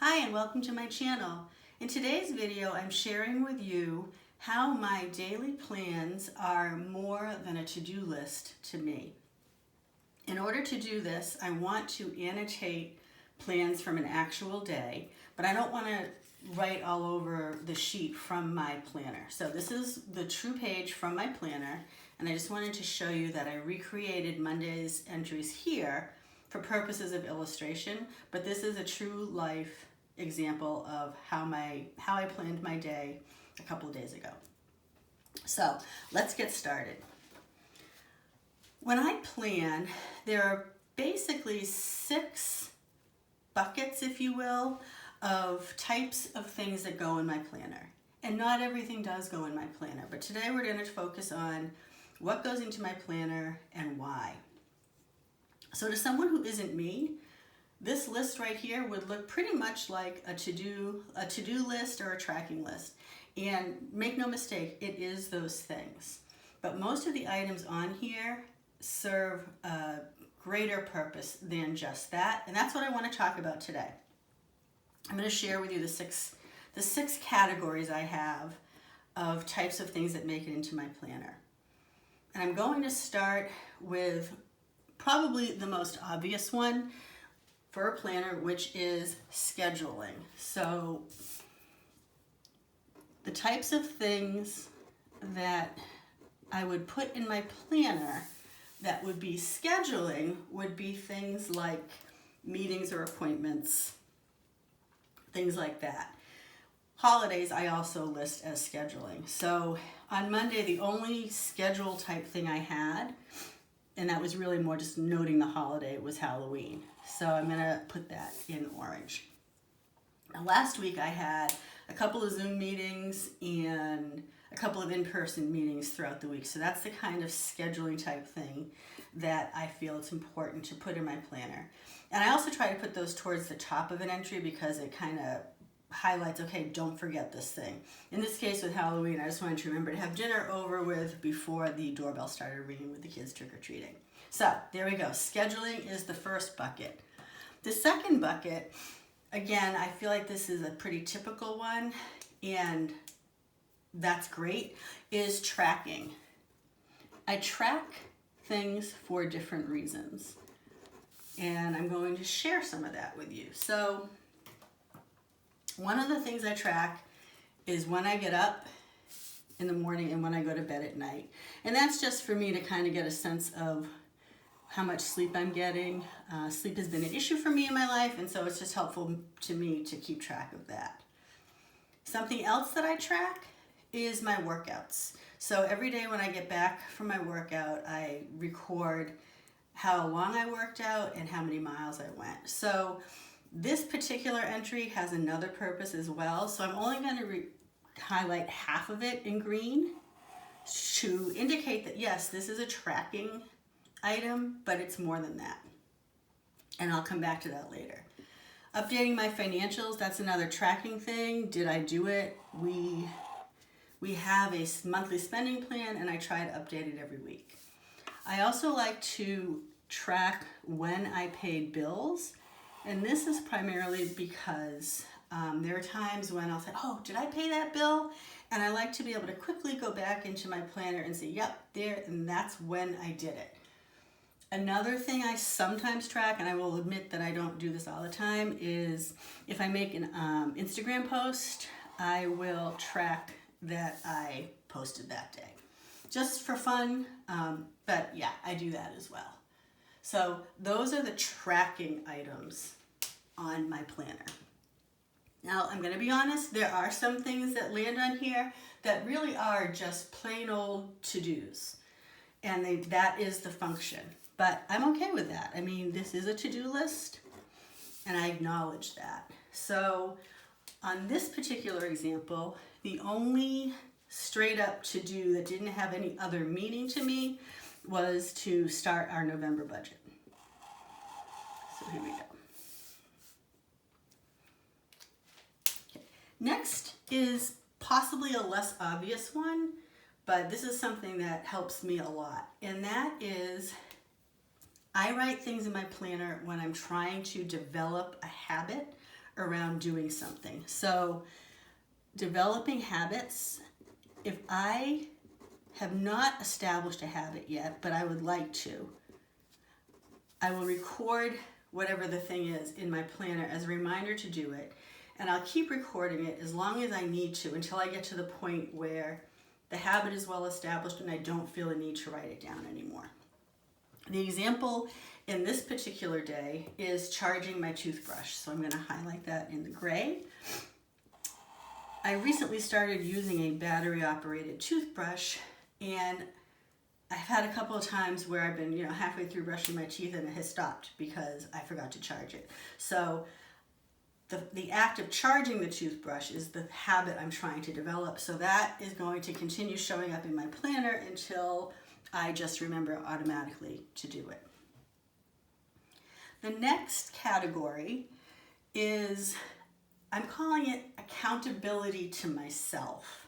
Hi and welcome to my channel. In today's video I'm sharing with you how my daily plans are more than a to-do list to me. In order to do this, I want to annotate plans from an actual day, but I don't want to write all over the sheet from my planner. So this is the true page from my planner, and I just wanted to show you that I recreated Monday's entries here for purposes of illustration, but this is a true life example of how I planned my day a couple of days ago. So let's get started. When I plan, there are basically 6 buckets, if you will, of types of things that go in my planner. And not everything does go in my planner, but today we're going to focus on what goes into my planner and why. So to someone who isn't me, this list right here would look pretty much like a to-do list or a tracking list. And make no mistake, it is those things. But most of the items on here serve a greater purpose than just that. And that's what I want to talk about today. I'm going to share with you the six categories I have of types of things that make it into my planner. And I'm going to start with probably the most obvious one for a planner, which is scheduling. So the types of things that I would put in my planner that would be scheduling would be things like meetings or appointments, things like that. Holidays I also list as scheduling. So on Monday, the only schedule type thing I had, and that was really more just noting the holiday, was Halloween. So I'm gonna put that in orange. Now last week I had a couple of Zoom meetings and a couple of in-person meetings throughout the week. So that's the kind of scheduling type thing that I feel it's important to put in my planner. And I also try to put those towards the top of an entry because it kind of highlights, okay, don't forget this thing. In this case with Halloween, I just wanted to remember to have dinner over with before the doorbell started ringing with the kids trick-or-treating. So there we go. Scheduling is the first bucket. The second bucket, again, I feel like this is a pretty typical one, and that's great, is tracking. I track things for different reasons, and I'm going to share some of that with you. So one of the things I track is when I get up in the morning and when I go to bed at night. And that's just for me to kind of get a sense of how much sleep I'm getting. Sleep has been an issue for me in my life, and so it's just helpful to me to keep track of that. Something else that I track is my workouts. So every day when I get back from my workout, I record how long I worked out and how many miles I went. So this particular entry has another purpose as well. So I'm only going to highlight half of it in green to indicate that yes, this is a tracking item, but it's more than that. And I'll come back to that later. Updating my financials, that's another tracking thing. Did I do it? We have a monthly spending plan, and I try to update it every week. I also like to track when I paid bills, and this is primarily because there are times when I'll say, oh, did I pay that bill? And I like to be able to quickly go back into my planner and say, yep, there, and that's when I did it. Another thing I sometimes track, and I will admit that I don't do this all the time, is if I make an Instagram post, I will track that I posted that day. Just for fun, but yeah, I do that as well. So those are the tracking items on my planner. Now, I'm going to be honest, there are some things that land on here that really are just plain old to-dos, and that is the function. But I'm okay with that. I mean, this is a to-do list, and I acknowledge that. So on this particular example, the only straight up to-do that didn't have any other meaning to me was to start our November budget. So here we go. Okay. Next is possibly a less obvious one, but this is something that helps me a lot, and that is I write things in my planner when I'm trying to develop a habit around doing something. So developing habits, if I have not established a habit yet, but I would like to, I will record whatever the thing is in my planner as a reminder to do it. And I'll keep recording it as long as I need to until I get to the point where the habit is well established and I don't feel a need to write it down anymore. The example in this particular day is charging my toothbrush. So I'm going to highlight that in the gray. I recently started using a battery operated toothbrush, and I've had a couple of times where I've been, halfway through brushing my teeth and it has stopped because I forgot to charge it. So the act of charging the toothbrush is the habit I'm trying to develop. So that is going to continue showing up in my planner until I just remember automatically to do it. The next category is, I'm calling it accountability to myself.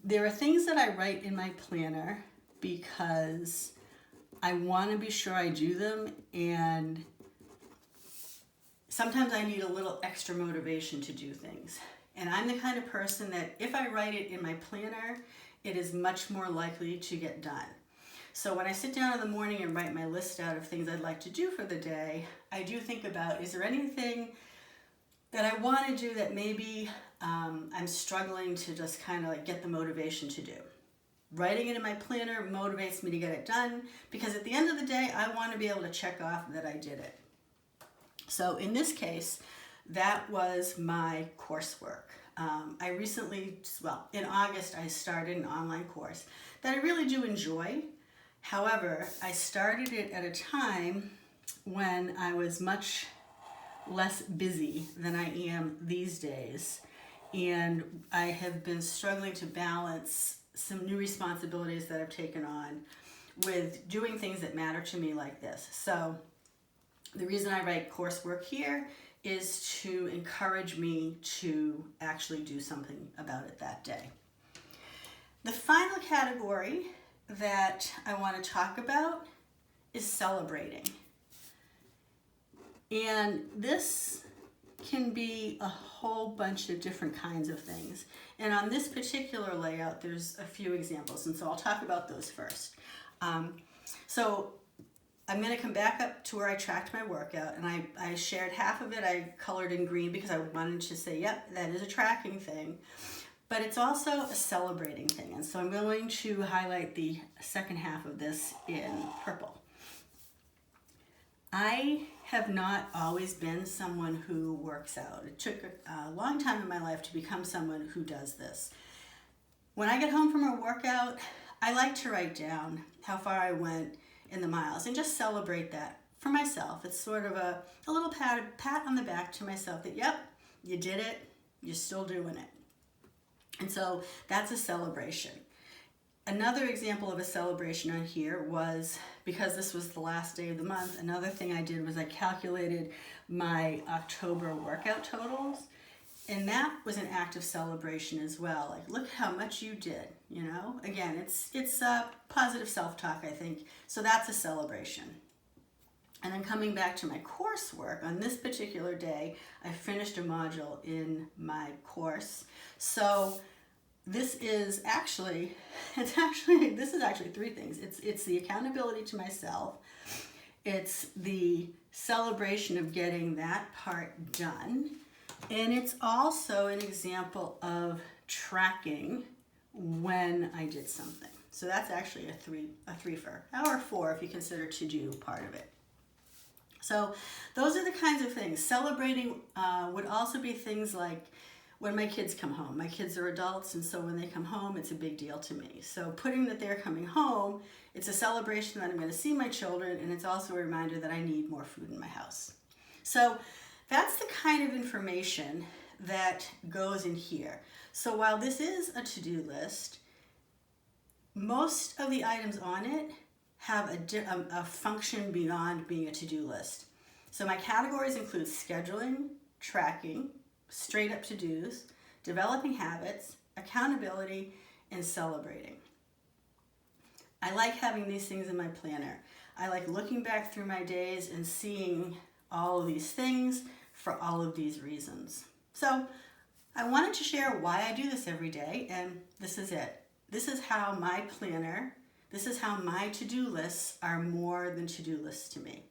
There are things that I write in my planner because I want to be sure I do them, and sometimes I need a little extra motivation to do things. And I'm the kind of person that if I write it in my planner, it is much more likely to get done. So when I sit down in the morning and write my list out of things I'd like to do for the day, I do think about, is there anything that I want to do that maybe I'm struggling to just kind of like get the motivation to do. Writing it in my planner motivates me to get it done because at the end of the day, I want to be able to check off that I did it. So in this case, that was my coursework. I recently, in August, I started an online course that I really do enjoy. However, I started it at a time when I was much less busy than I am these days. And I have been struggling to balance some new responsibilities that I've taken on with doing things that matter to me like this. So the reason I write coursework here is to encourage me to actually do something about it that day. The final category that I want to talk about is celebrating. And this can be a whole bunch of different kinds of things. And on this particular layout, there's a few examples, and so I'll talk about those first. So I'm going to come back up to where I tracked my workout, and I shared half of it. I colored in green because I wanted to say, yep, that is a tracking thing. But it's also a celebrating thing. And so I'm going to highlight the second half of this in purple. I have not always been someone who works out. It took a long time in my life to become someone who does this. When I get home from a workout, I like to write down how far I went in the miles and just celebrate that for myself. It's sort of a little pat on the back to myself that, yep, you did it, you're still doing it. And so that's a celebration. Another example of a celebration on here was, because this was the last day of the month, another thing I did was I calculated my October workout totals. And that was an act of celebration as well. Like, look how much you did, Again, it's positive self-talk, I think. So that's a celebration. And then coming back to my coursework, on this particular day, I finished a module in my course. So this is actually three things. It's the accountability to myself. It's the celebration of getting that part done. And it's also an example of tracking when I did something. So that's actually a three-fer, or four if you consider to-do part of it. So those are the kinds of things. Celebrating would also be things like when my kids come home. My kids are adults, and so when they come home, it's a big deal to me. So putting that they're coming home, it's a celebration that I'm going to see my children, and it's also a reminder that I need more food in my house. So that's the kind of information that goes in here. So while this is a to-do list, most of the items on it have a function beyond being a to-do list. So my categories include scheduling, tracking, straight up to-dos, developing habits, accountability, and celebrating. I like having these things in my planner. I like looking back through my days and seeing all of these things, for all of these reasons. So I wanted to share why I do this every day, and this is it. This is how my planner, this is how my to-do lists are more than to-do lists to me.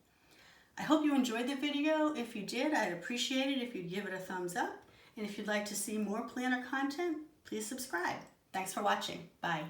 I hope you enjoyed the video. If you did, I'd appreciate it if you'd give it a thumbs up. And if you'd like to see more planner content, please subscribe. Thanks for watching. Bye.